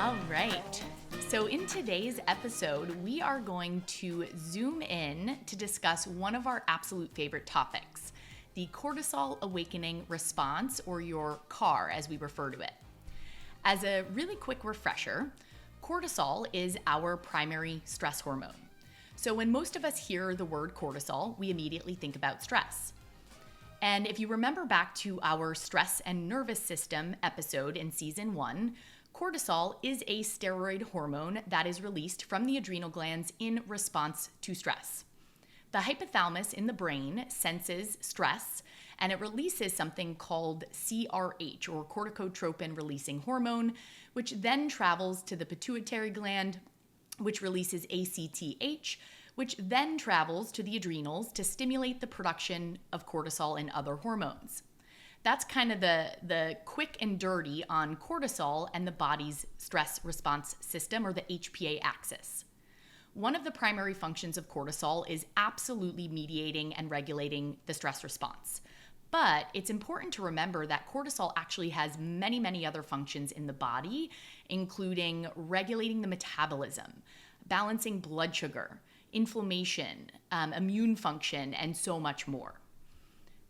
All right. So in today's episode, we are going to zoom in to discuss one of our absolute favorite topics, the cortisol awakening response, or your CAR as we refer to it. As a really quick refresher, cortisol is our primary stress hormone. So when most of us hear the word cortisol, we immediately think about stress. And if you remember back to our stress and nervous system episode in season 1, cortisol is a steroid hormone that is released from the adrenal glands in response to stress. The hypothalamus in the brain senses stress, and it releases something called CRH, or corticotropin releasing hormone, which then travels to the pituitary gland, which releases ACTH, which then travels to the adrenals to stimulate the production of cortisol and other hormones. That's kind of the quick and dirty on cortisol and the body's stress response system, or the HPA axis. One of the primary functions of cortisol is absolutely mediating and regulating the stress response. But it's important to remember that cortisol actually has many, many other functions in the body, including regulating the metabolism, balancing blood sugar, inflammation, immune function, and so much more.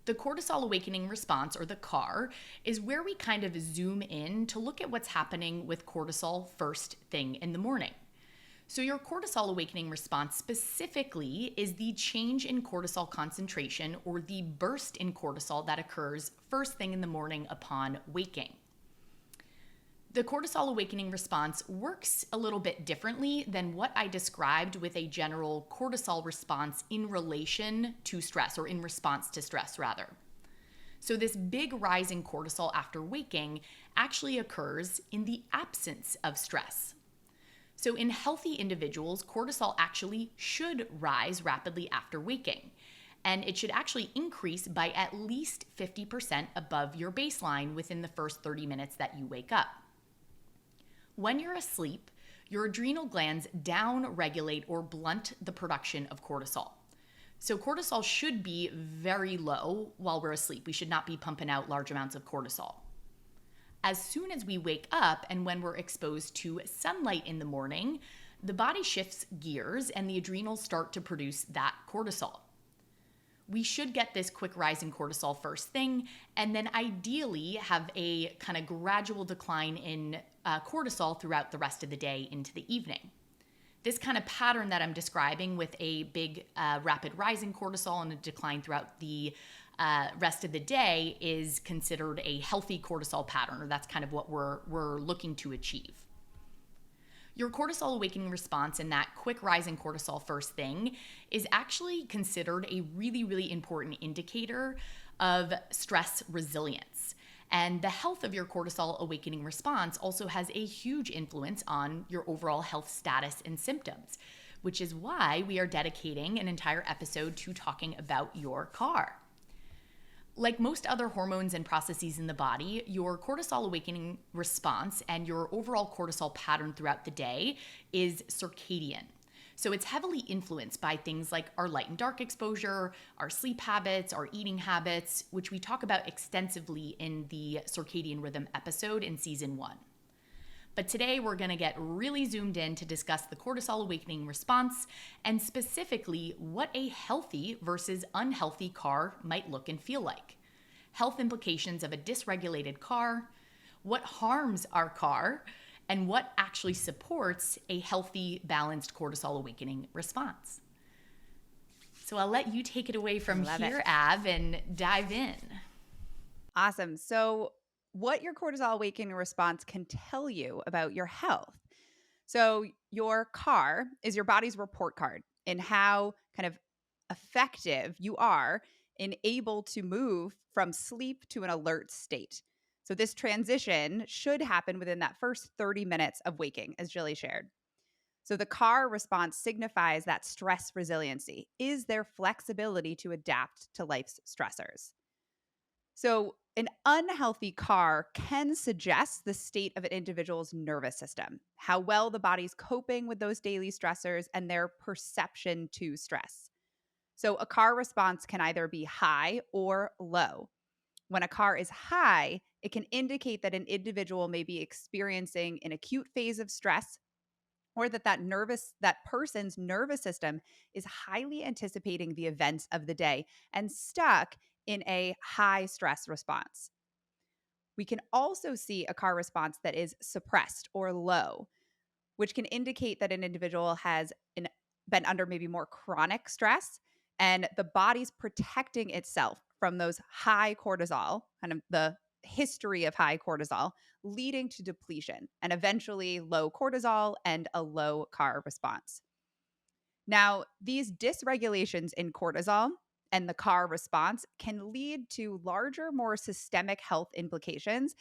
The cortisol awakening response, or the CAR, is where we kind of zoom in to look at what's happening with cortisol first thing in the morning. So your cortisol awakening response specifically is the change in cortisol concentration, or the burst in cortisol that occurs first thing in the morning upon waking. The cortisol awakening response works a little bit differently than what I described with a general cortisol response in relation to stress, or in response to stress rather. So this big rise in cortisol after waking actually occurs in the absence of stress. So in healthy individuals, cortisol actually should rise rapidly after waking, and it should actually increase by at least 50% above your baseline within the first 30 minutes that you wake up. When you're asleep, your adrenal glands down-regulate or blunt the production of cortisol. So cortisol should be very low while we're asleep. We should not be pumping out large amounts of cortisol. As soon as we wake up and when we're exposed to sunlight in the morning, the body shifts gears and the adrenals start to produce that cortisol. We should get this quick rise in cortisol first thing, and then ideally have a kind of gradual decline in cortisol throughout the rest of the day into the evening. This kind of pattern that I'm describing, with a big rapid rise in cortisol and a decline throughout the rest of the day, is considered a healthy cortisol pattern, or that's kind of what we're looking to achieve. Your cortisol awakening response and that quick rise in cortisol first thing is actually considered a really, really important indicator of stress resilience. And the health of your cortisol awakening response also has a huge influence on your overall health status and symptoms, which is why we are dedicating an entire episode to talking about your CAR. Like most other hormones and processes in the body, your cortisol awakening response and your overall cortisol pattern throughout the day is circadian. So it's heavily influenced by things like our light and dark exposure, our sleep habits, our eating habits, which we talk about extensively in the circadian rhythm episode in season 1. But today we're going to get really zoomed in to discuss the cortisol awakening response, and specifically what a healthy versus unhealthy CAR might look and feel like. Health implications of a dysregulated CAR, what harms our CAR, and what actually supports a healthy, balanced cortisol awakening response. So I'll let you take it away from here, Av, and dive in. Awesome. So what your cortisol awakening response can tell you about your health. So your CAR is your body's report card in how kind of effective you are in able to move from sleep to an alert state. So this transition should happen within that first 30 minutes of waking, as Jilly shared. So the CAR response signifies that stress resiliency, is their flexibility to adapt to life's stressors. So an unhealthy CAR can suggest the state of an individual's nervous system, how well the body's coping with those daily stressors, and their perception to stress. So a CAR response can either be high or low. When a CAR is high, it can indicate that an individual may be experiencing an acute phase of stress, or that person's nervous system is highly anticipating the events of the day and stuck in a high stress response. We can also see a CAR response that is suppressed or low, which can indicate that an individual has been under maybe more chronic stress, and the body's protecting itself from those high cortisol, kind of the history of high cortisol, leading to depletion and eventually low cortisol and a low CAR response. Now, these dysregulations in cortisol and the CAR response can lead to larger, more systemic health implications.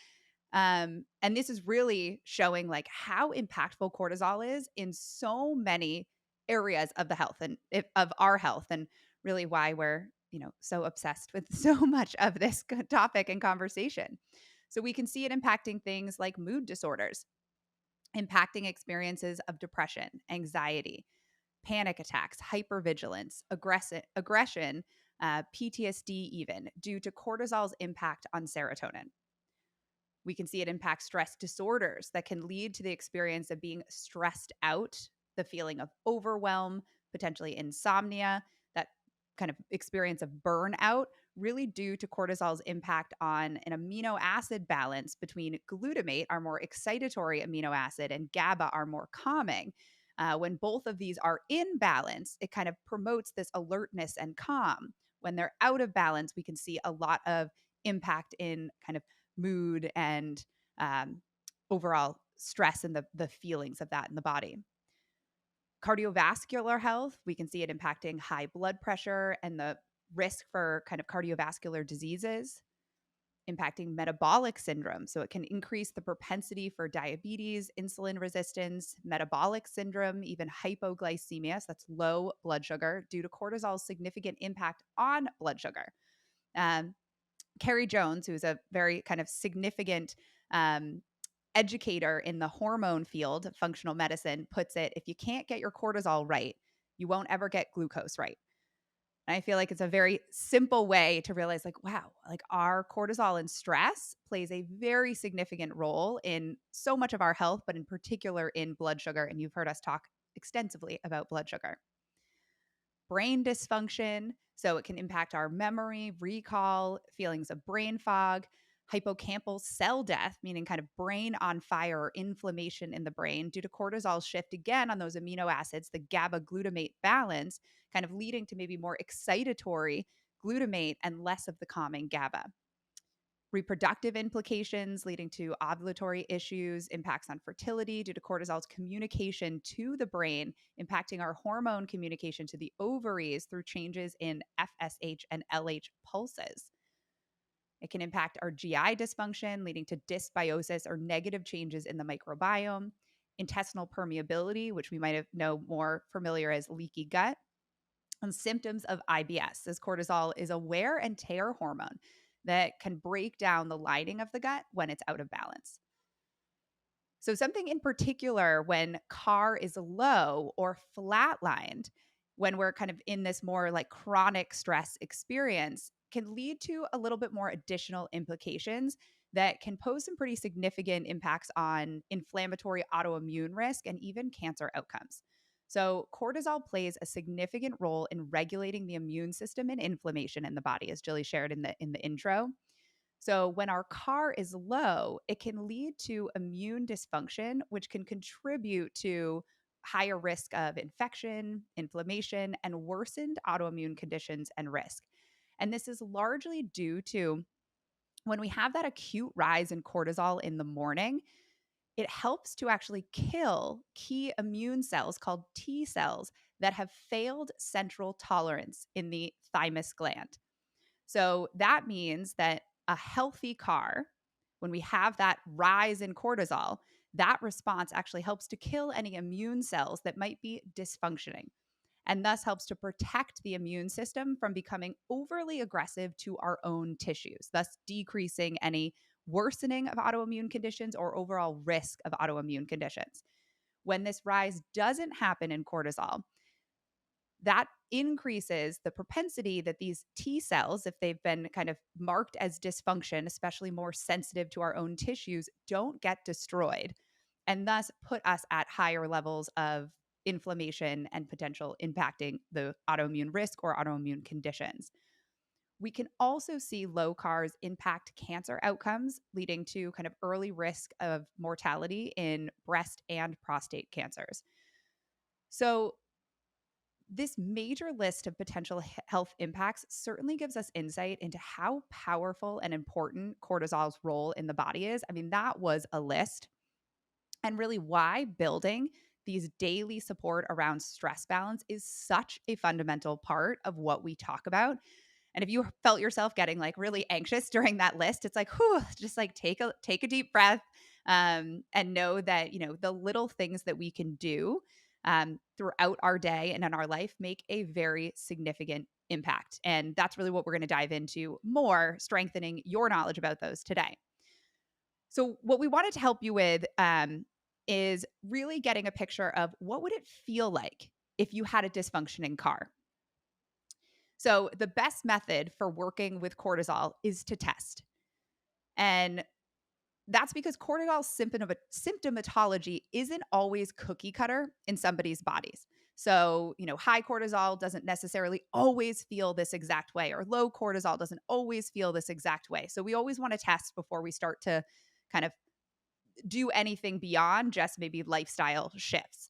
And this is really showing like how impactful cortisol is in so many areas of the health and of our health, and really why we're so obsessed with so much of this topic and conversation. So we can see it impacting things like mood disorders, impacting experiences of depression, anxiety, panic attacks, hypervigilance, aggression, PTSD, even due to cortisol's impact on serotonin. We can see it impact stress disorders that can lead to the experience of being stressed out, the feeling of overwhelm, potentially insomnia, that kind of experience of burnout, really due to cortisol's impact on an amino acid balance between glutamate, our more excitatory amino acid, and GABA, our more calming. When both of these are in balance, it kind of promotes this alertness and calm. When they're out of balance, we can see a lot of impact in kind of mood and um, overall stress and the feelings of that in the body. Cardiovascular health, we can see it impacting high blood pressure and the risk for kind of cardiovascular diseases, impacting metabolic syndrome. So it can increase the propensity for diabetes, insulin resistance, metabolic syndrome, even hypoglycemia. So that's low blood sugar due to cortisol's significant impact on blood sugar. Carrie Jones, who's a very kind of significant educator in the hormone field of functional medicine, puts it, if you can't get your cortisol right, you won't ever get glucose right. And I feel like it's a very simple way to realize, like, wow, like our cortisol and stress plays a very significant role in so much of our health, but in particular in blood sugar. And you've heard us talk extensively about blood sugar. Brain dysfunction, so it can impact our memory, recall, feelings of brain fog, hippocampal cell death, meaning kind of brain on fire or inflammation in the brain due to cortisol's shift again on those amino acids, the GABA glutamate balance, kind of leading to maybe more excitatory glutamate and less of the calming GABA. Reproductive implications leading to ovulatory issues, impacts on fertility due to cortisol's communication to the brain, impacting our hormone communication to the ovaries through changes in FSH and LH pulses. It can impact our GI dysfunction, leading to dysbiosis or negative changes in the microbiome, intestinal permeability, which we might have know more familiar as leaky gut, and symptoms of IBS, as cortisol is a wear and tear hormone that can break down the lining of the gut when it's out of balance. So, something in particular when CAR is low or flatlined, when we're kind of in this more like chronic stress experience, can lead to a little bit more additional implications that can pose some pretty significant impacts on inflammatory autoimmune risk and even cancer outcomes. So, cortisol plays a significant role in regulating the immune system and inflammation in the body, as Jilly shared in the intro. So, when our CAR is low, it can lead to immune dysfunction, which can contribute to higher risk of infection, inflammation, and worsened autoimmune conditions and risk. And this is largely due to when we have that acute rise in cortisol in the morning, it helps to actually kill key immune cells called T cells that have failed central tolerance in the thymus gland. So that means that a healthy CAR, when we have that rise in cortisol, that response actually helps to kill any immune cells that might be dysfunctioning, and thus helps to protect the immune system from becoming overly aggressive to our own tissues, thus decreasing any worsening of autoimmune conditions or overall risk of autoimmune conditions. When this rise doesn't happen in cortisol, that increases the propensity that these T cells, if they've been kind of marked as dysfunction, especially more sensitive to our own tissues, don't get destroyed and thus put us at higher levels of inflammation and potential impacting the autoimmune risk or autoimmune conditions. We can also see low carbs impact cancer outcomes, leading to kind of early risk of mortality in breast and prostate cancers. So, this major list of potential health impacts certainly gives us insight into how powerful and important cortisol's role in the body is. I mean, that was a list, and really why building these daily support around stress balance is such a fundamental part of what we talk about. And if you felt yourself getting like really anxious during that list, it's like, whew, just like take a deep breath, and know that, the little things that we can do throughout our day and in our life make a very significant impact. And that's really what we're going to dive into more, strengthening your knowledge about those today. So what we wanted to help you with is really getting a picture of what would it feel like if you had a dysfunctioning car. So the best method for working with cortisol is to test. And that's because cortisol symptomatology isn't always cookie cutter in somebody's bodies. So, high cortisol doesn't necessarily always feel this exact way, or low cortisol doesn't always feel this exact way. So we always want to test before we start to kind of do anything beyond just maybe lifestyle shifts.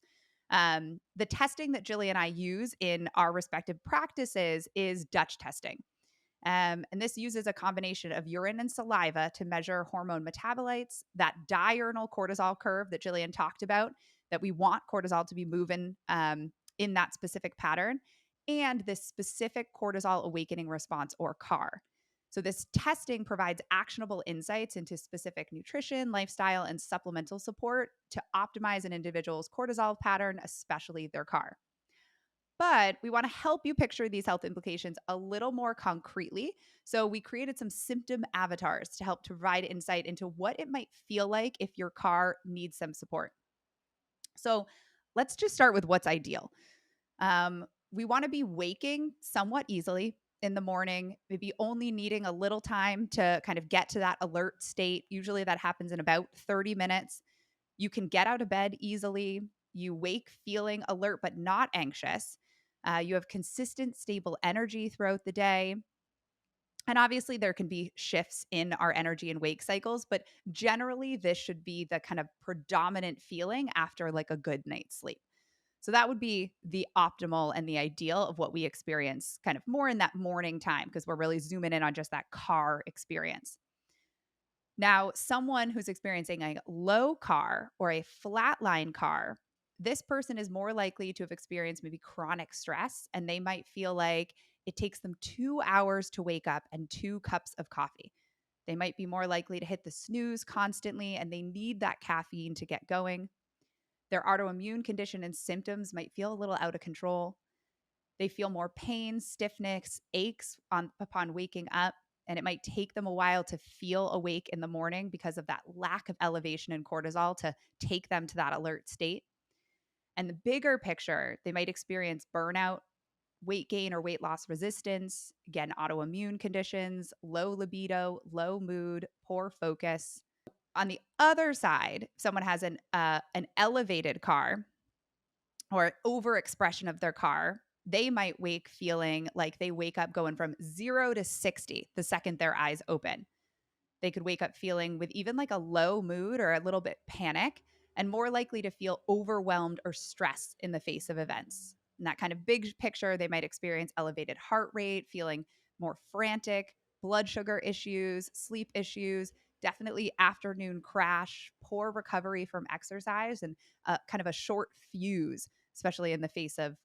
The testing that Jillian and I use in our respective practices is Dutch testing. And this uses a combination of urine and saliva to measure hormone metabolites, that diurnal cortisol curve that Jillian talked about, that we want cortisol to be moving in that specific pattern, and this specific cortisol awakening response, or CAR. So this testing provides actionable insights into specific nutrition, lifestyle, and supplemental support to optimize an individual's cortisol pattern, especially their CAR. But we want to help you picture these health implications a little more concretely. So we created some symptom avatars to help to provide insight into what it might feel like if your CAR needs some support. So let's just start with what's ideal. We want to be waking somewhat easily in the morning, maybe only needing a little time to kind of get to that alert state. Usually that happens in about 30 minutes. You can get out of bed easily. You wake feeling alert but not anxious. You have consistent, stable energy throughout the day. And obviously, there can be shifts in our energy and wake cycles, but generally, this should be the kind of predominant feeling after like a good night's sleep. So that would be the optimal and the ideal of what we experience kind of more in that morning time, because we're really zooming in on just that car experience. Now, someone who's experiencing a low CAR or a flatline CAR, this person is more likely to have experienced maybe chronic stress, and they might feel like it takes them 2 hours to wake up and 2 cups of coffee. They might be more likely to hit the snooze constantly, and they need that caffeine to get going. Their autoimmune condition and symptoms might feel a little out of control. They feel more pain, stiffness, aches upon waking up, and it might take them a while to feel awake in the morning because of that lack of elevation in cortisol to take them to that alert state. And the bigger picture, they might experience burnout, weight gain or weight loss resistance, again, autoimmune conditions, low libido, low mood, poor focus. On the other side, if someone has an elevated CAR or overexpression of their CAR, they might wake feeling like they wake up going from 0 to 60 the second their eyes open. They could wake up feeling with even like a low mood or a little bit panic, and more likely to feel overwhelmed or stressed in the face of events. In that kind of big picture, they might experience elevated heart rate, feeling more frantic, blood sugar issues, sleep issues, definitely afternoon crash, poor recovery from exercise, and kind of a short fuse, especially in the face of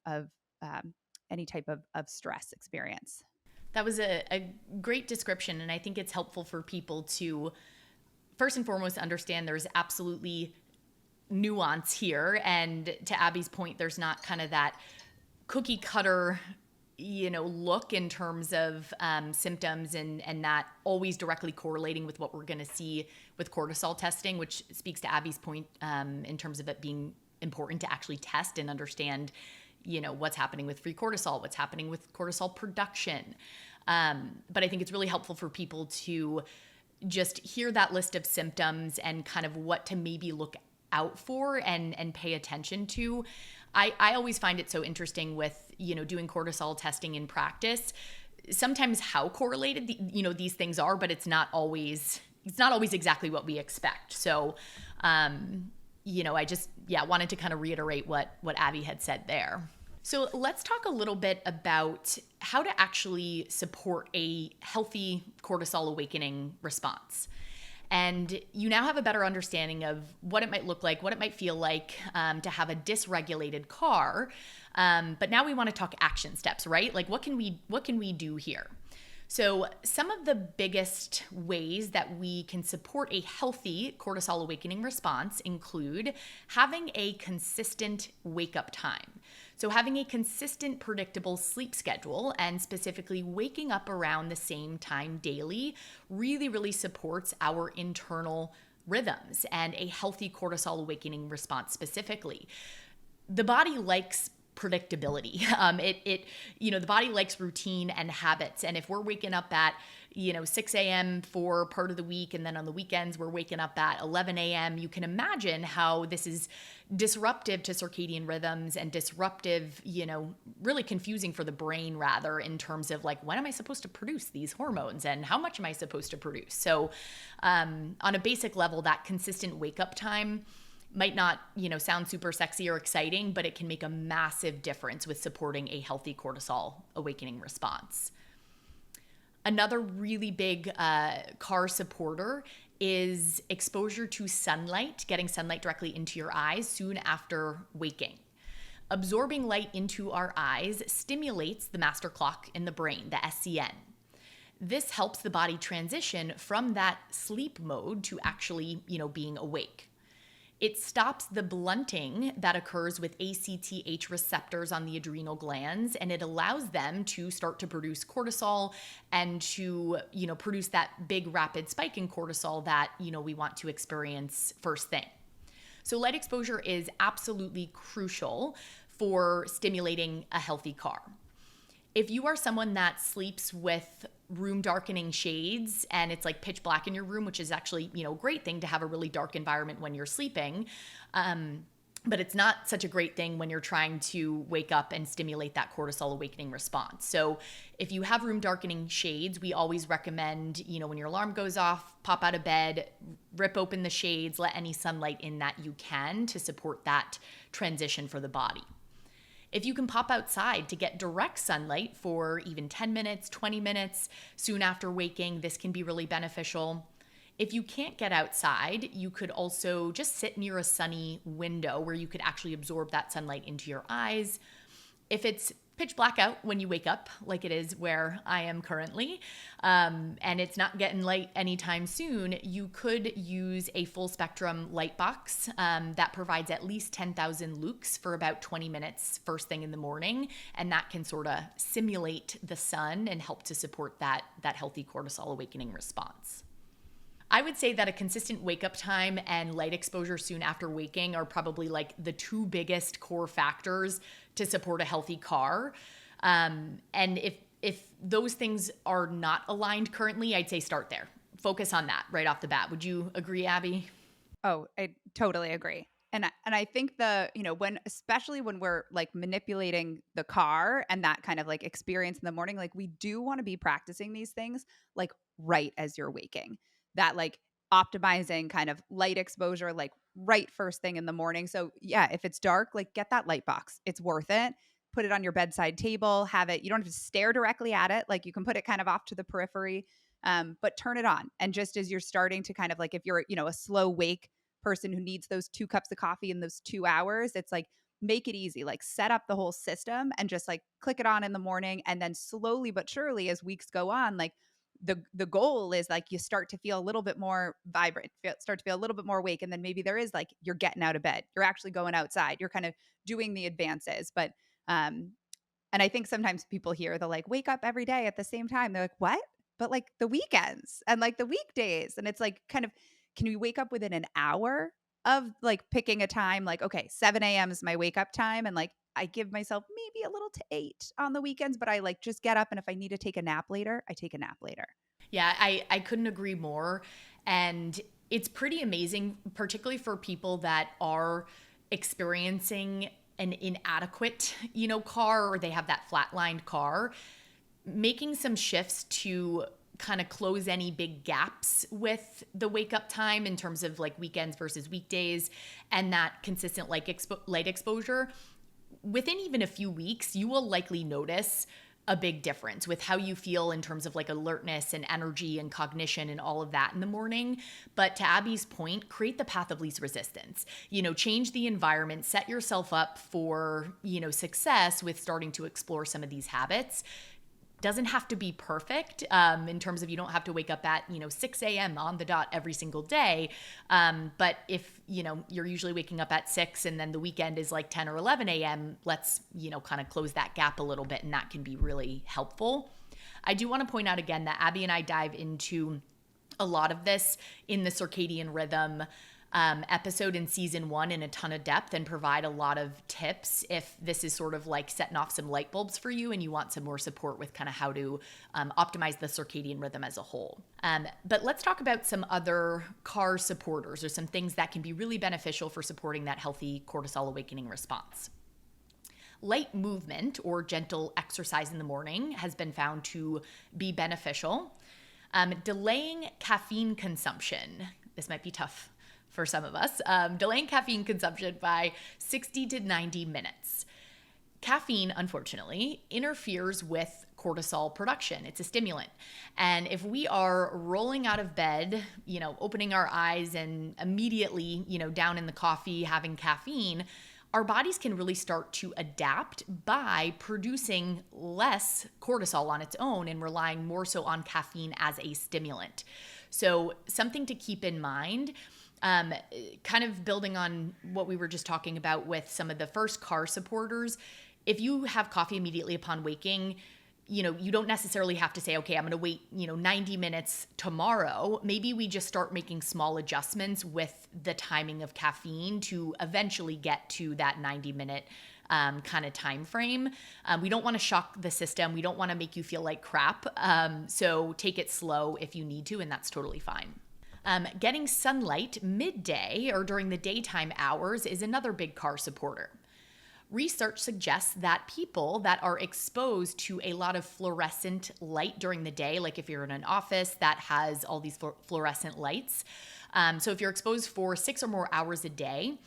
any type of stress experience. That was a great description, and I think it's helpful for people to first and foremost understand there's absolutely nuance here, and to Abby's point, there's not kind of that cookie cutter look in terms of symptoms and that always directly correlating with what we're going to see with cortisol testing, which speaks to Abby's point in terms of it being important to actually test and understand what's happening with free cortisol, what's happening with cortisol production. But I think it's really helpful for people to just hear that list of symptoms and kind of what to maybe look out for and pay attention to. I always find it so interesting with, doing cortisol testing in practice, sometimes how correlated these things are, but it's not always exactly what we expect. So, I just, wanted to kind of reiterate what Abby had said there. So let's talk a little bit about how to actually support a healthy cortisol awakening response. And you now have a better understanding of what it might look like, what it might feel like to have a dysregulated car. But now we want to talk action steps, right? Like what can we do here? So some of the biggest ways that we can support a healthy cortisol awakening response include having a consistent wake-up time. So having a consistent, predictable sleep schedule and specifically waking up around the same time daily really, really supports our internal rhythms and a healthy cortisol awakening response specifically. The body likes predictability. The body likes routine and habits. And if we're waking up at, 6 a.m. for part of the week, and then on the weekends, we're waking up at 11 a.m., you can imagine how this is disruptive to circadian rhythms and disruptive, really confusing for the brain rather, in terms of like, when am I supposed to produce these hormones and how much am I supposed to produce? So on a basic level, that consistent wake up time might not, sound super sexy or exciting, but it can make a massive difference with supporting a healthy cortisol awakening response. Another really big CAR supporter is exposure to sunlight, getting sunlight directly into your eyes soon after waking. Absorbing light into our eyes stimulates the master clock in the brain, the SCN. This helps the body transition from that sleep mode to actually, being awake. It stops the blunting that occurs with ACTH receptors on the adrenal glands, and it allows them to start to produce cortisol and to, produce that big rapid spike in cortisol that, we want to experience first thing. So light exposure is absolutely crucial for stimulating a healthy CAR. If you are someone that sleeps with room darkening shades and it's like pitch black in your room, which is actually, a great thing to have a really dark environment when you're sleeping, but it's not such a great thing when you're trying to wake up and stimulate that cortisol awakening response. So if you have room darkening shades, we always recommend, when your alarm goes off, pop out of bed, rip open the shades, let any sunlight in that you can to support that transition for the body. If you can pop outside to get direct sunlight for even 10 minutes, 20 minutes soon after waking, this can be really beneficial. If you can't get outside, you could also just sit near a sunny window where you could actually absorb that sunlight into your eyes. If it's pitch black out when you wake up, like it is where I am currently, and it's not getting light anytime soon, you could use a full spectrum light box that provides at least 10,000 lux for about 20 minutes first thing in the morning, and that can sort of simulate the sun and help to support that healthy cortisol awakening response. I would say that a consistent wake up time and light exposure soon after waking are probably like the two biggest core factors to support a healthy CAR. And if those things are not aligned currently, I'd say start there. Focus on that right off the bat. Would you agree, Abby? Oh, I totally agree. And I think especially when we're like manipulating the car and that kind of like experience in the morning, like we do want to be practicing these things like right as you're waking. That like optimizing kind of light exposure, like right first thing in the morning. So yeah, if it's dark, like get that light box. It's worth it. Put it on your bedside table, have it, you don't have to stare directly at it. Like you can put it kind of off to the periphery, but turn it on. And just as you're starting to kind of like, if you're, a slow wake person who needs those 2 cups of coffee in those 2 hours, it's like, make it easy, like set up the whole system and just like click it on in the morning. And then slowly but surely as weeks go on, like the goal is like you start to feel a little bit more vibrant, start to feel a little bit more awake. And then maybe there is like, you're getting out of bed, you're actually going outside, you're kind of doing the advances. But, and I think sometimes people hear the like wake up every day at the same time. They're like, what? But like the weekends and like the weekdays. And it's like kind of, can we wake up within an hour of like picking a time, like, okay, 7 a.m. is my wake up time. And like, I give myself maybe a little to 8 on the weekends, but I like just get up. And if I need to take a nap later, I take a nap later. Yeah, I couldn't agree more. And it's pretty amazing, particularly for people that are experiencing an inadequate, car, or they have that flatlined car, making some shifts to kind of close any big gaps with the wake up time in terms of like weekends versus weekdays and that consistent light exposure. Within even a few weeks, you will likely notice a big difference with how you feel in terms of like alertness and energy and cognition and all of that in the morning. But to Abby's point, create the path of least resistance. Change the environment, set yourself up for, success with starting to explore some of these habits. Doesn't have to be perfect in terms of you don't have to wake up at 6 a.m. on the dot every single day. But if you're usually waking up at 6 and then the weekend is like 10 or 11 a.m., let's kind of close that gap a little bit, and that can be really helpful. I do want to point out again that Abby and I dive into a lot of this in the circadian rhythm episode in season 1 in a ton of depth, and provide a lot of tips if this is sort of like setting off some light bulbs for you and you want some more support with kind of how to optimize the circadian rhythm as a whole. But let's talk about some other car supporters, or some things that can be really beneficial for supporting that healthy cortisol awakening response. Light movement or gentle exercise in the morning has been found to be beneficial. Delaying caffeine consumption. This might be tough for some of us, delaying caffeine consumption by 60 to 90 minutes. Caffeine, unfortunately, interferes with cortisol production. It's a stimulant. And if we are rolling out of bed, opening our eyes and immediately, down in the coffee, having caffeine, our bodies can really start to adapt by producing less cortisol on its own and relying more so on caffeine as a stimulant. So something to keep in mind. Kind of building on what we were just talking about with some of the first car supporters, if you have coffee immediately upon waking, you don't necessarily have to say, okay, I'm going to wait, 90 minutes tomorrow. Maybe we just start making small adjustments with the timing of caffeine to eventually get to that 90-minute kind of time frame. We don't want to shock the system. We don't want to make you feel like crap. So take it slow if you need to, and that's totally fine. Getting sunlight midday or during the daytime hours is another big car supporter. Research suggests that people that are exposed to a lot of fluorescent light during the day, like if you're in an office that has all these fluorescent lights, so if you're exposed for 6 or more hours a day,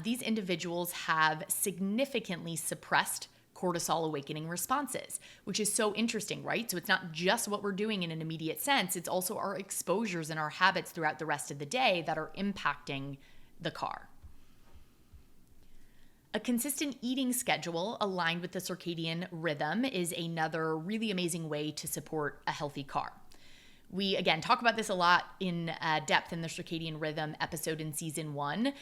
these individuals have significantly suppressed cortisol awakening responses, which is so interesting, right? So it's not just what we're doing in an immediate sense, it's also our exposures and our habits throughout the rest of the day that are impacting the car. A consistent eating schedule aligned with the circadian rhythm is another really amazing way to support a healthy car. We, again, talk about this a lot in depth in the circadian rhythm episode in season 1.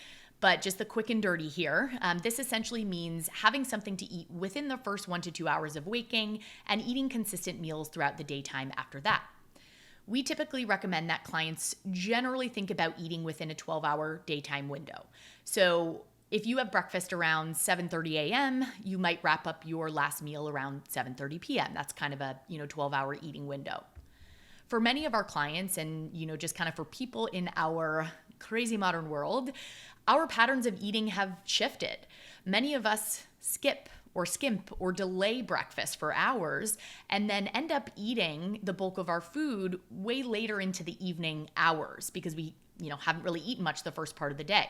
But just the quick and dirty here, this essentially means having something to eat within the first 1 to 2 hours of waking and eating consistent meals throughout the daytime after that. We typically recommend that clients generally think about eating within a 12-hour daytime window. So if you have breakfast around 7:30 a.m., you might wrap up your last meal around 7:30 p.m. That's kind of a 12-hour eating window. For many of our clients and just kind of for people in our crazy modern world, our patterns of eating have shifted. Many of us skip or skimp or delay breakfast for hours and then end up eating the bulk of our food way later into the evening hours because we, haven't really eaten much the first part of the day.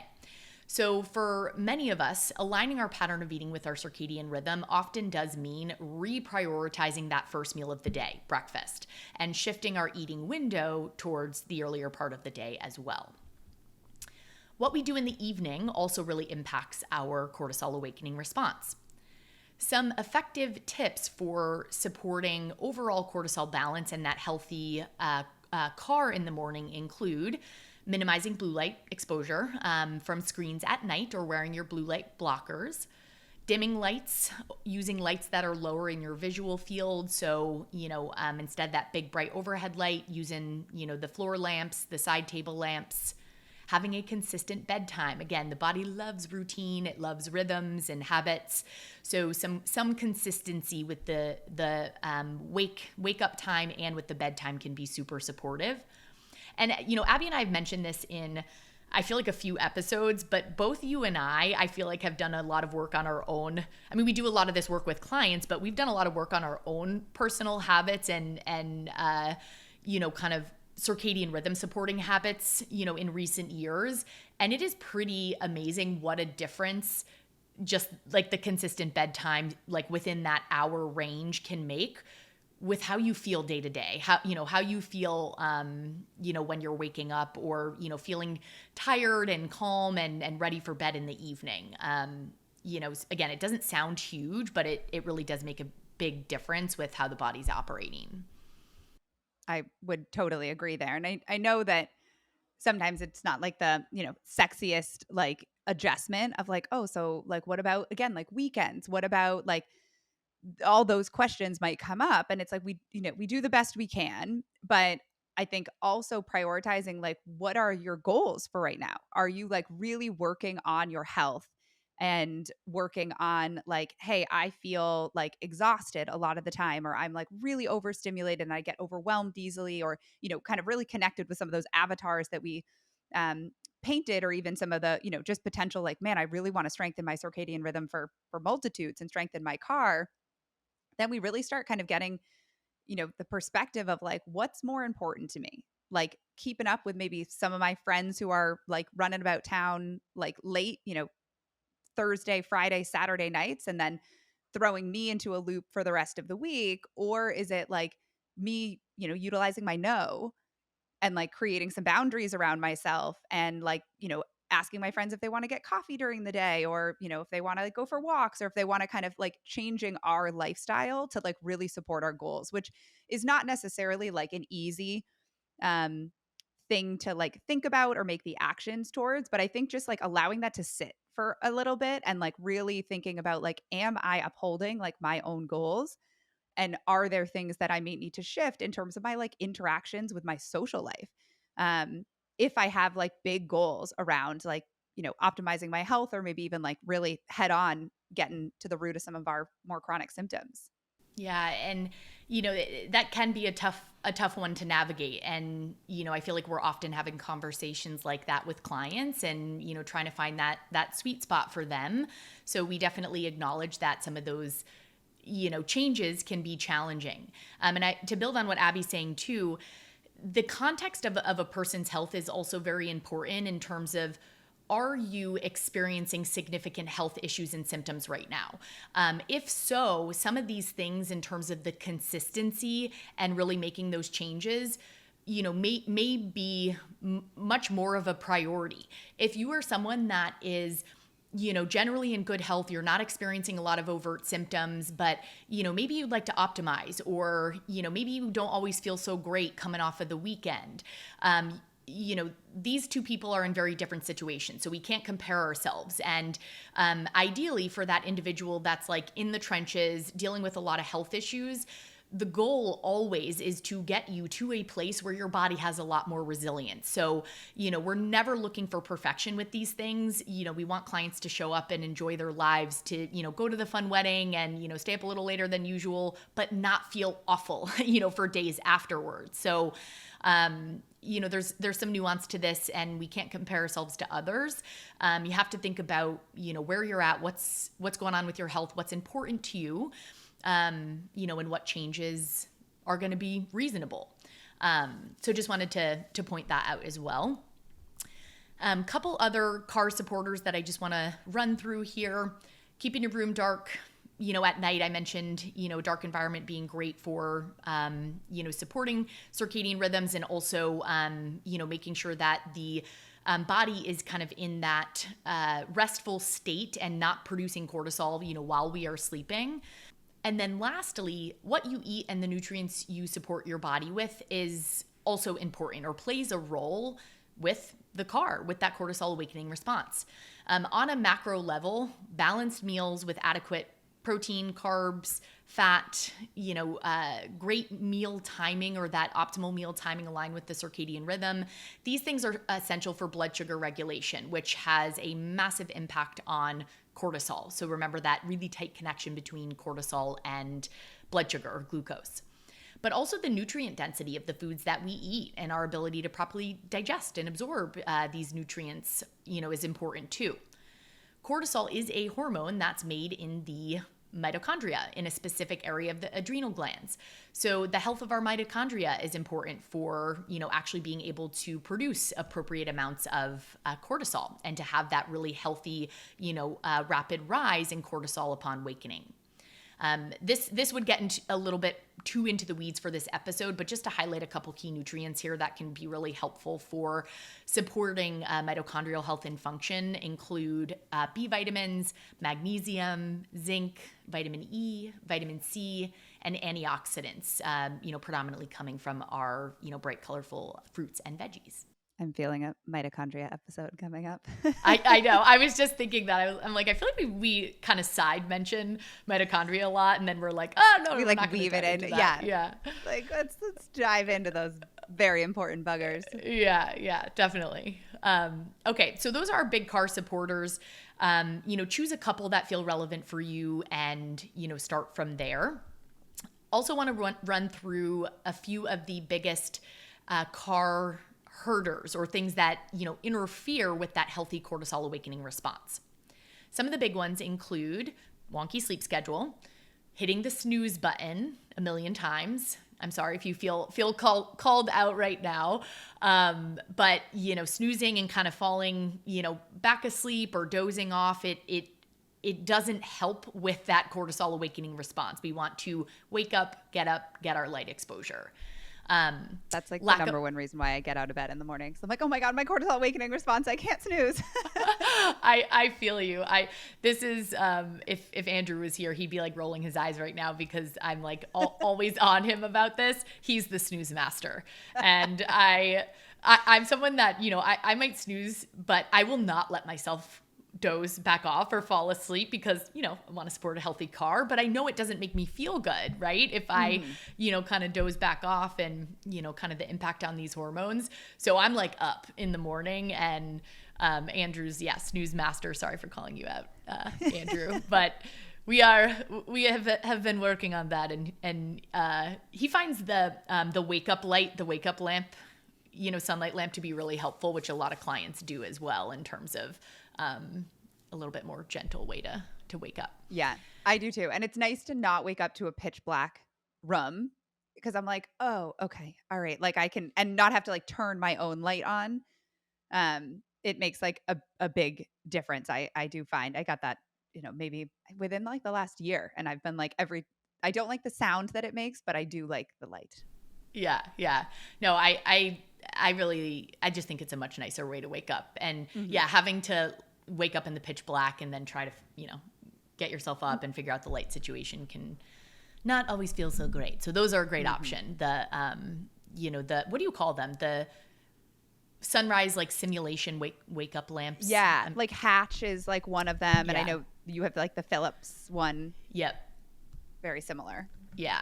So for many of us, aligning our pattern of eating with our circadian rhythm often does mean reprioritizing that first meal of the day, breakfast, and shifting our eating window towards the earlier part of the day as well. What we do in the evening also really impacts our cortisol awakening response. Some effective tips for supporting overall cortisol balance and that healthy car in the morning include minimizing blue light exposure from screens at night or wearing your blue light blockers, dimming lights, using lights that are lower in your visual field. So, instead that big bright overhead light, using, the floor lamps, the side table lamps, having a consistent bedtime. Again, the body loves routine, it loves rhythms and habits. So some consistency with the wake up time and with the bedtime can be super supportive. And Abby and I have mentioned this in, I feel like, a few episodes, but both you and I feel like have done a lot of work on our own. I mean, we do a lot of this work with clients, but we've done a lot of work on our own personal habits and kind of circadian rhythm supporting habits, in recent years. And it is pretty amazing what a difference just like the consistent bedtime, like within that hour range, can make with how you feel day to day, how you feel, when you're waking up or, feeling tired and calm and ready for bed in the evening. Again, it doesn't sound huge, but it really does make a big difference with how the body's operating. I would totally agree there. And I know that sometimes it's not like the, sexiest like adjustment of like, oh, so like, what about, again, like weekends? What about like all those questions might come up, and it's like we do the best we can, but I think also prioritizing like what are your goals for right now? Are you like really working on your health and working on like, hey, I feel like exhausted a lot of the time, or I'm like really overstimulated and I get overwhelmed easily, or kind of really connected with some of those avatars that we um painted, or even some of the just potential like, man, I really want to strengthen my circadian rhythm for multitudes and strengthen my car. Then we really start kind of getting, the perspective of like, what's more important to me? Like keeping up with maybe some of my friends who are like running about town, like late, Thursday, Friday, Saturday nights, and then throwing me into a loop for the rest of the week? Or is it like me, utilizing my no and like creating some boundaries around myself and like, asking my friends if they want to get coffee during the day, or, if they want to like go for walks, or if they want to kind of like changing our lifestyle to like really support our goals, which is not necessarily like an easy um thing to like think about or make the actions towards. But I think just like allowing that to sit for a little bit and like really thinking about like, am I upholding like my own goals? And are there things that I may need to shift in terms of my like interactions with my social life? Um, if I have like big goals around like, optimizing my health, or maybe even like really head on getting to the root of some of our more chronic symptoms. Yeah, and that can be a tough one to navigate. And I feel like we're often having conversations like that with clients, and trying to find that sweet spot for them. So we definitely acknowledge that some of those changes can be challenging. To build on what Abby's saying too, the context of a person's health is also very important in terms of, are you experiencing significant health issues and symptoms right now? If so, some of these things in terms of the consistency and really making those changes, may be much more of a priority. If you are someone that is generally in good health, you're not experiencing a lot of overt symptoms, but, maybe you'd like to optimize, or, maybe you don't always feel so great coming off of the weekend. These two people are in very different situations, so we can't compare ourselves. And ideally for that individual that's like in the trenches, dealing with a lot of health issues, the goal always is to get you to a place where your body has a lot more resilience. So, we're never looking for perfection with these things. We want clients to show up and enjoy their lives, to, go to the fun wedding and, stay up a little later than usual, but not feel awful, for days afterwards. So, there's some nuance to this, and we can't compare ourselves to others. You have to think about, where you're at, what's going on with your health, what's important to you, and what changes are going to be reasonable. So just wanted to point that out as well. Couple other car supporters that I just want to run through here. Keeping your room dark, at night. I mentioned, dark environment being great for, supporting circadian rhythms, and also, making sure that the body is kind of in that restful state and not producing cortisol, while we are sleeping. And then lastly, what you eat and the nutrients you support your body with is also important, or plays a role with the CAR, with that cortisol awakening response. On a macro level, balanced meals with adequate protein, carbs, fat, great meal timing or that optimal meal timing aligned with the circadian rhythm. These things are essential for blood sugar regulation, which has a massive impact on cortisol. So remember that really tight connection between cortisol and blood sugar or glucose. But also the nutrient density of the foods that we eat and our ability to properly digest and absorb these nutrients, is important too. Cortisol is a hormone that's made in the mitochondria in a specific area of the adrenal glands. So the health of our mitochondria is important for, actually being able to produce appropriate amounts of cortisol and to have that really healthy, rapid rise in cortisol upon wakening. This would get a little bit too into the weeds for this episode, but just to highlight a couple key nutrients here that can be really helpful for supporting mitochondrial health and function include B vitamins, magnesium, zinc, vitamin E, vitamin C, and antioxidants, predominantly coming from our, bright, colorful fruits and veggies. I'm feeling a mitochondria episode coming up. I know. I was just thinking that. I'm like, I feel like we kind of side mention mitochondria a lot, and then we're like, oh no, we like weave it in. Yeah. Like let's dive into those very important buggers. Yeah, definitely. Okay, so those are our big car supporters. Choose a couple that feel relevant for you, and start from there. Also, want to run through a few of the biggest car herders or things that, interfere with that healthy cortisol awakening response. Some of the big ones include wonky sleep schedule, hitting the snooze button a million times. I'm sorry if you feel called out right now. But, snoozing and kind of falling, back asleep or dozing off, it doesn't help with that cortisol awakening response. We want to wake up, get our light exposure. That's like the number one reason why I get out of bed in the morning. So I'm like, oh my God, my cortisol awakening response, I can't snooze. I feel you. This is, if Andrew was here, he'd be like rolling his eyes right now because I'm like always on him about this. He's the snooze master. And I'm someone that, I might snooze, but I will not let myself doze back off or fall asleep because, I want to support a healthy car, but I know it doesn't make me feel good, right? If I, kind of doze back off and, kind of the impact on these hormones. So I'm like up in the morning and Andrew's, snooze master. Sorry for calling you out, Andrew, but we have been working on that and he finds the wake up light, the wake up lamp, sunlight lamp to be really helpful, which a lot of clients do as well in terms of a little bit more gentle way to wake up. Yeah, I do too. And it's nice to not wake up to a pitch black room because I'm like, oh, okay. All right. Like I can, and not have to like turn my own light on. It makes like a big difference. I do find I got that, maybe within like the last year. And I've been like I don't like the sound that it makes, but I do like the light. Yeah. No, I just think it's a much nicer way to wake up. And having to wake up in the pitch black and then try to, get yourself up and figure out the light situation can not always feel so great. So those are a great option. The, what do you call them? The sunrise, like simulation wake up lamps. Yeah. Like Hatch is like one of them. Yeah. And I know you have like the Philips one. Yep. Very similar. Yeah.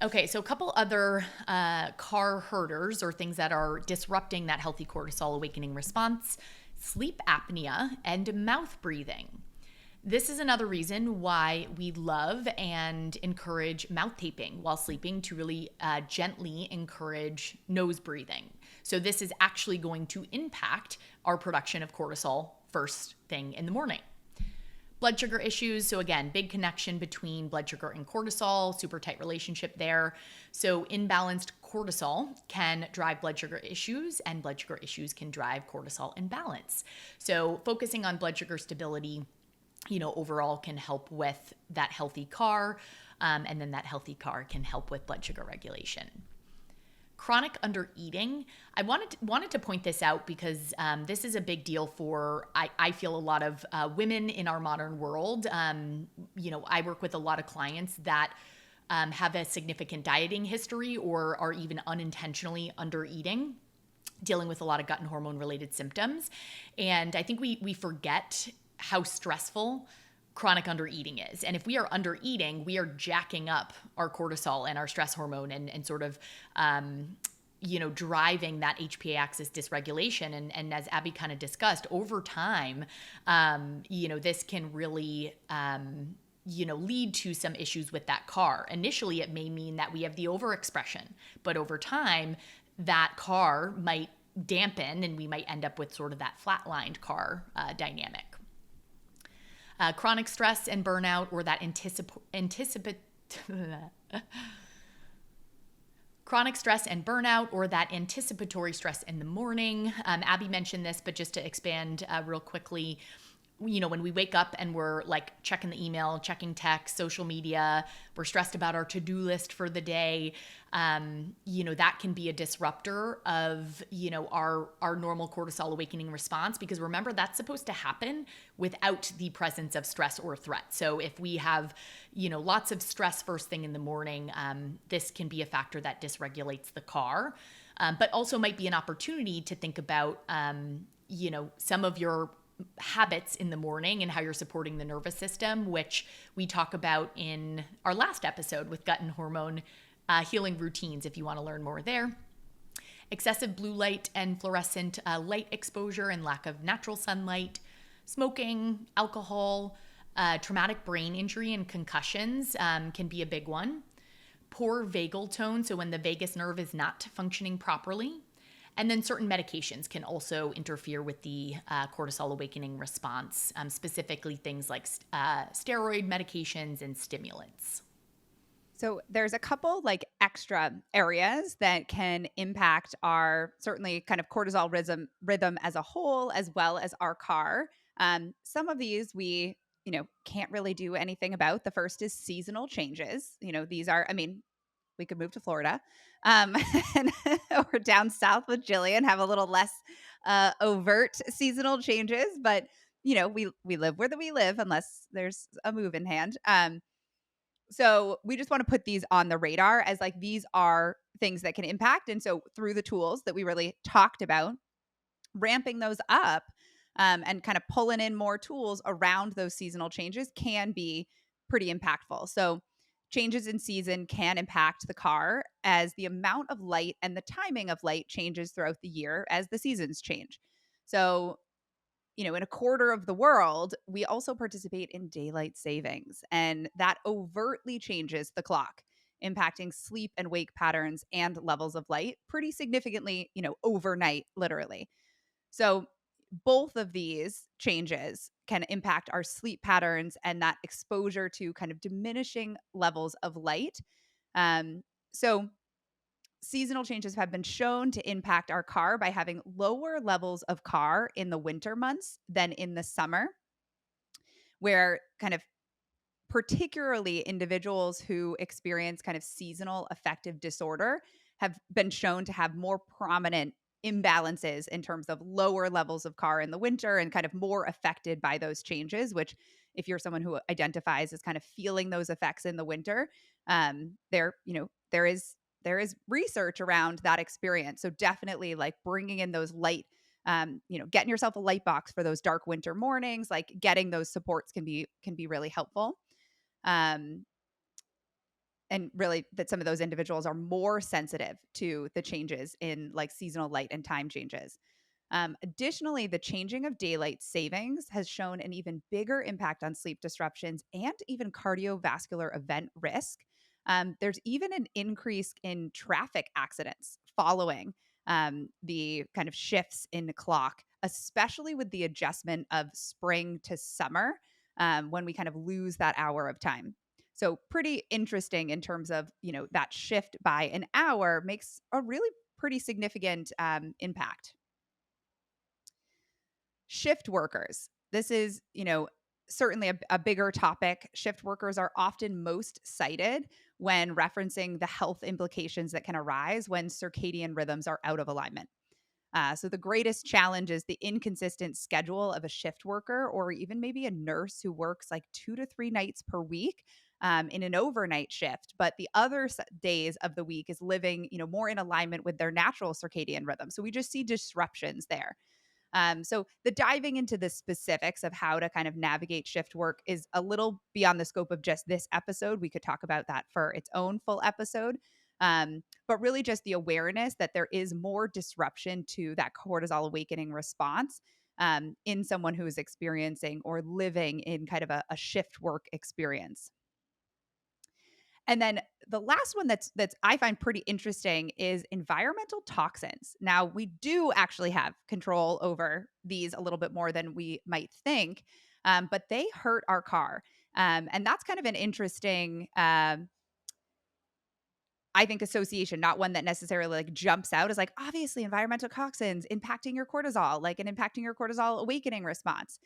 Okay, so a couple other car herders or things that are disrupting that healthy cortisol awakening response: sleep apnea and mouth breathing. This is another reason why we love and encourage mouth taping while sleeping to really gently encourage nose breathing. So this is actually going to impact our production of cortisol first thing in the morning. Blood sugar issues. So again, big connection between blood sugar and cortisol, super tight relationship there. So imbalanced cortisol can drive blood sugar issues, and blood sugar issues can drive cortisol imbalance. So focusing on blood sugar stability, overall can help with that healthy car. And then that healthy car can help with blood sugar regulation. Chronic undereating. I wanted to point this out because this is a big deal for, I feel, a lot of women in our modern world. I work with a lot of clients that have a significant dieting history or are even unintentionally undereating, dealing with a lot of gut and hormone related symptoms. And I think we forget how stressful chronic undereating is. And if we are undereating, we are jacking up our cortisol and our stress hormone and sort of, driving that HPA axis dysregulation. And as Abby kind of discussed, over time, this can really, lead to some issues with that CAR. Initially, it may mean that we have the overexpression, but over time, that CAR might dampen and we might end up with sort of that flatlined CAR dynamic. Chronic stress and burnout, or that chronic stress and burnout, or that anticipatory stress in the morning. Abby mentioned this, but just to expand real quickly, when we wake up and we're like checking the email, checking text, social media, we're stressed about our to-do list for the day, that can be a disruptor of, our normal cortisol awakening response, because remember, that's supposed to happen without the presence of stress or threat. So if we have, lots of stress first thing in the morning, this can be a factor that dysregulates the CAR, but also might be an opportunity to think about, some of your habits in the morning and how you're supporting the nervous system, which we talk about in our last episode with gut and hormone healing routines, if you want to learn more there. Excessive blue light and fluorescent light exposure and lack of natural sunlight, smoking, alcohol, traumatic brain injury and concussions can be a big one. Poor vagal tone, so when the vagus nerve is not functioning properly. And then certain medications can also interfere with the cortisol awakening response, specifically things like steroid medications and stimulants. So there's a couple like extra areas that can impact our certainly kind of cortisol rhythm as a whole, as well as our CAR. Some of these we, can't really do anything about. The first is seasonal changes. These are, we could move to Florida, and or down south with Jillian, have a little less overt seasonal changes. But we live where we live unless there's a move in hand. So we just want to put these on the radar as like these are things that can impact. And so through the tools that we really talked about, ramping those up and kind of pulling in more tools around those seasonal changes can be pretty impactful. So changes in season can impact the CAR as the amount of light and the timing of light changes throughout the year as the seasons change. So, in a quarter of the world, we also participate in daylight savings, and that overtly changes the clock, impacting sleep and wake patterns and levels of light pretty significantly, overnight, literally. So both of these changes can impact our sleep patterns and that exposure to kind of diminishing levels of light. So seasonal changes have been shown to impact our CAR by having lower levels of CAR in the winter months than in the summer, where kind of particularly individuals who experience kind of seasonal affective disorder have been shown to have more prominent imbalances in terms of lower levels of CAR in the winter and kind of more affected by those changes, which if you're someone who identifies as kind of feeling those effects in the winter, there is research around that experience. So definitely like bringing in those light, getting yourself a light box for those dark winter mornings, like getting those supports can be really helpful. And really that some of those individuals are more sensitive to the changes in like seasonal light and time changes. Additionally, the changing of daylight savings has shown an even bigger impact on sleep disruptions and even cardiovascular event risk. There's even an increase in traffic accidents following the kind of shifts in the clock, especially with the adjustment of spring to summer, when we kind of lose that hour of time. So pretty interesting in terms of, that shift by an hour makes a really pretty significant impact. Shift workers. This is, certainly a bigger topic. Shift workers are often most cited when referencing the health implications that can arise when circadian rhythms are out of alignment. So the greatest challenge is the inconsistent schedule of a shift worker or even maybe a nurse who works like 2 to 3 nights per week in an overnight shift, but the other days of the week is living, more in alignment with their natural circadian rhythm. So we just see disruptions there. So the diving into the specifics of how to kind of navigate shift work is a little beyond the scope of just this episode. We could talk about that for its own full episode. But really just the awareness that there is more disruption to that cortisol awakening response in someone who is experiencing or living in kind of a shift work experience. And then the last one that's I find pretty interesting is environmental toxins. Now, we do actually have control over these a little bit more than we might think, but they hurt our car. And that's kind of an interesting, I think, association, not one that necessarily like jumps out as like, obviously, environmental toxins impacting your cortisol, like, and impacting your cortisol awakening response.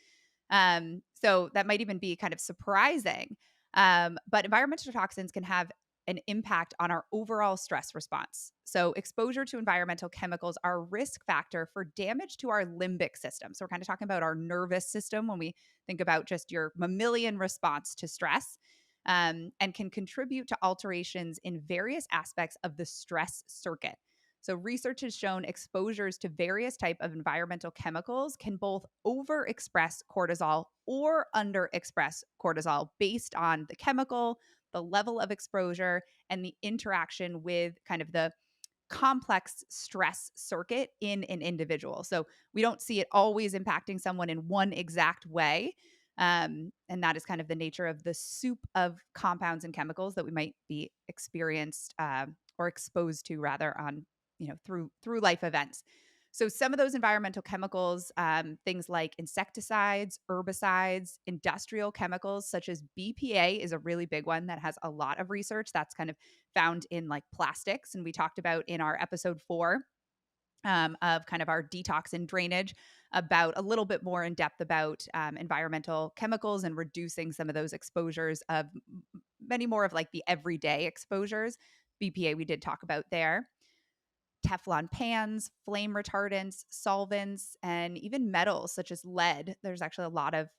So that might even be kind of surprising. But environmental toxins can have an impact on our overall stress response. So exposure to environmental chemicals are a risk factor for damage to our limbic system. So we're kind of talking about our nervous system when we think about just your mammalian response to stress. And can contribute to alterations in various aspects of the stress circuit. So research has shown exposures to various type of environmental chemicals can both overexpress cortisol or underexpress cortisol based on the chemical, the level of exposure, and the interaction with kind of the complex stress circuit in an individual. So we don't see it always impacting someone in one exact way. And that is kind of the nature of the soup of compounds and chemicals that we might be experienced or exposed to rather on, through life events. So some of those environmental chemicals, things like insecticides, herbicides, industrial chemicals such as BPA is a really big one that has a lot of research that's kind of found in like plastics. And we talked about in our episode 4 of kind of our detox and drainage about a little bit more in depth about environmental chemicals and reducing some of those exposures of many more of like the everyday exposures. BPA we did talk about there. Teflon pans, flame retardants, solvents, and even metals such as lead. There's actually a lot of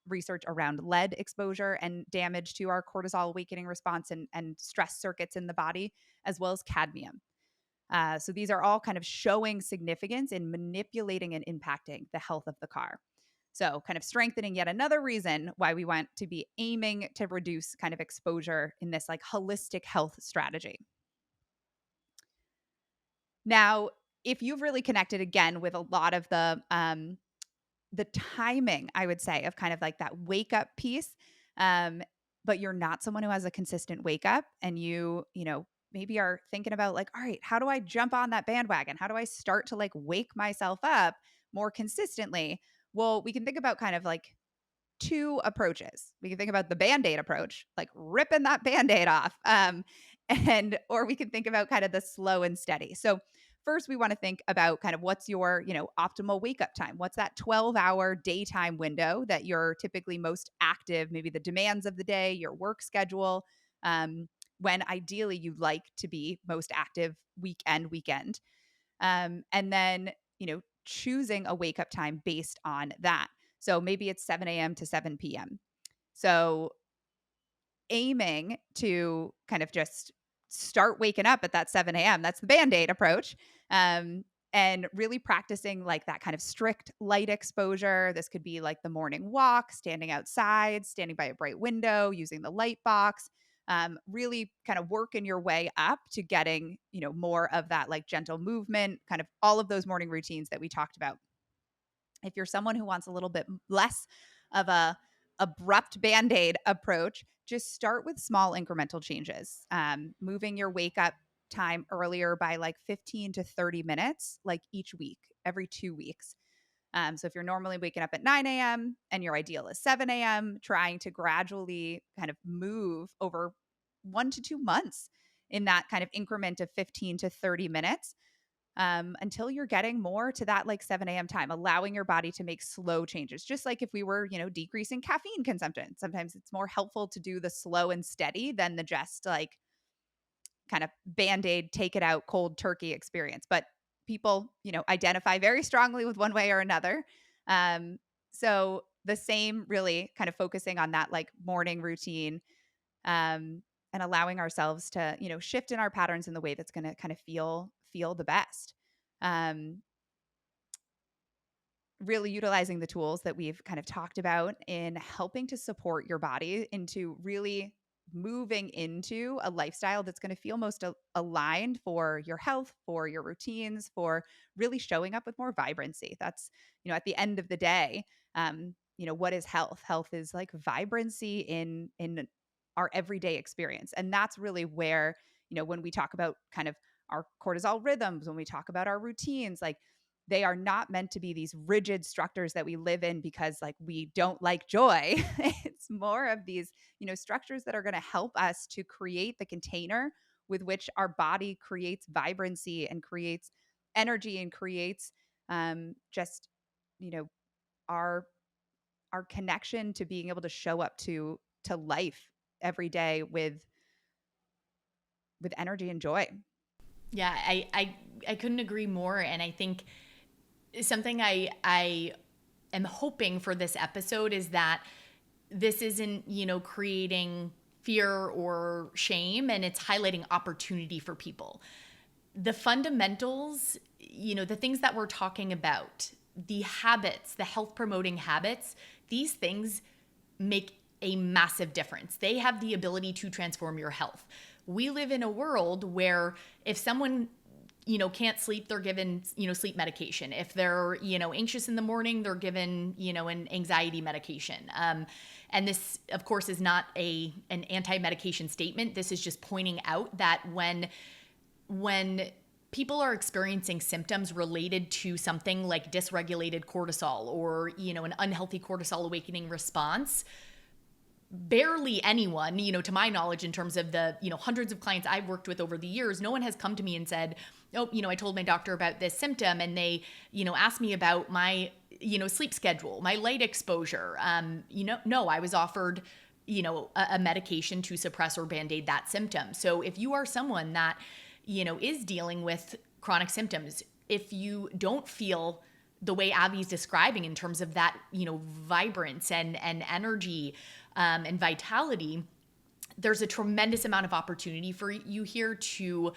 research around lead exposure and damage to our cortisol awakening response and stress circuits in the body, as well as cadmium. So these are all kind of showing significance in manipulating and impacting the health of the car. So, kind of strengthening yet another reason why we want to be aiming to reduce kind of exposure in this like holistic health strategy. Now, if you've really connected again with a lot of the timing, I would say, of kind of like that wake up piece, um, but you're not someone who has a consistent wake up, and maybe are thinking about like, all right, how do I jump on that bandwagon? How do I start to like wake myself up more consistently? Well, we can think about kind of like two approaches. We can think about the band-aid approach, like ripping that band-aid off. And or we can think about kind of the slow and steady. So first we want to think about kind of what's your, optimal wake up time. What's that 12-hour daytime window that you're typically most active, maybe the demands of the day, your work schedule, when ideally you'd like to be most active weekend. And then, choosing a wake up time based on that. So maybe it's 7 a.m. to 7 p.m. So aiming to kind of just start waking up at that 7 a.m. That's the band-aid approach. And really practicing like that kind of strict light exposure. This could be like the morning walk, standing outside, standing by a bright window, using the light box. Really kind of working your way up to getting, more of that like gentle movement, kind of all of those morning routines that we talked about. If you're someone who wants a little bit less of a abrupt band-aid approach, just start with small incremental changes. Moving your wake up time earlier by like 15 to 30 minutes, like each week, every 2 weeks. So if you're normally waking up at 9 a.m. and your ideal is 7 a.m., trying to gradually kind of move over 1 to 2 months in that kind of increment of 15 to 30 minutes until you're getting more to that like 7 a.m. time, allowing your body to make slow changes. Just like if we were, decreasing caffeine consumption, sometimes it's more helpful to do the slow and steady than the just like kind of band-aid, take it out, cold turkey experience. But people, identify very strongly with one way or another. So the same really kind of focusing on that like morning routine and allowing ourselves to, shift in our patterns in the way that's going to kind of feel the best. Um, really utilizing the tools that we've kind of talked about in helping to support your body into really moving into a lifestyle that's going to feel most aligned for your health, for your routines, for really showing up with more vibrancy. That's, at the end of the day, what is health? Health is like vibrancy in our everyday experience. And that's really where, when we talk about kind of our cortisol rhythms, when we talk about our routines, like they are not meant to be these rigid structures that we live in because like we don't like joy. It's more of these, structures that are going to help us to create the container with which our body creates vibrancy and creates energy and creates just, our connection to being able to show up to life every day with energy and joy. Yeah, I couldn't agree more. And I think something I am hoping for this episode is that this isn't, creating fear or shame, and it's highlighting opportunity for people. The fundamentals, the things that we're talking about, the habits, the health promoting habits, these things make a massive difference. They have the ability to transform your health. We live in a world where if someone can't sleep, they're given, sleep medication. If they're, anxious in the morning, they're given, an anxiety medication. And this, of course, is not an anti-medication statement. This is just pointing out that when people are experiencing symptoms related to something like dysregulated cortisol or, an unhealthy cortisol awakening response, barely anyone, to my knowledge, in terms of the, hundreds of clients I've worked with over the years, no one has come to me and said, oh, I told my doctor about this symptom and they, asked me about my, sleep schedule, my light exposure. No, I was offered, a medication to suppress or band-aid that symptom. So if you are someone that, is dealing with chronic symptoms, if you don't feel the way Abby's describing in terms of that, vibrance and energy, and vitality, there's a tremendous amount of opportunity for you here to,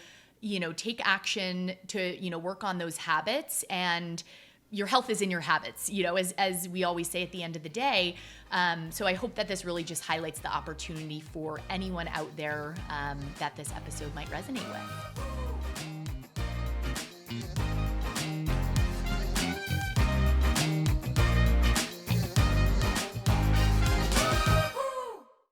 take action to, work on those habits. And your health is in your habits, as we always say at the end of the day. So I hope that this really just highlights the opportunity for anyone out there that this episode might resonate with.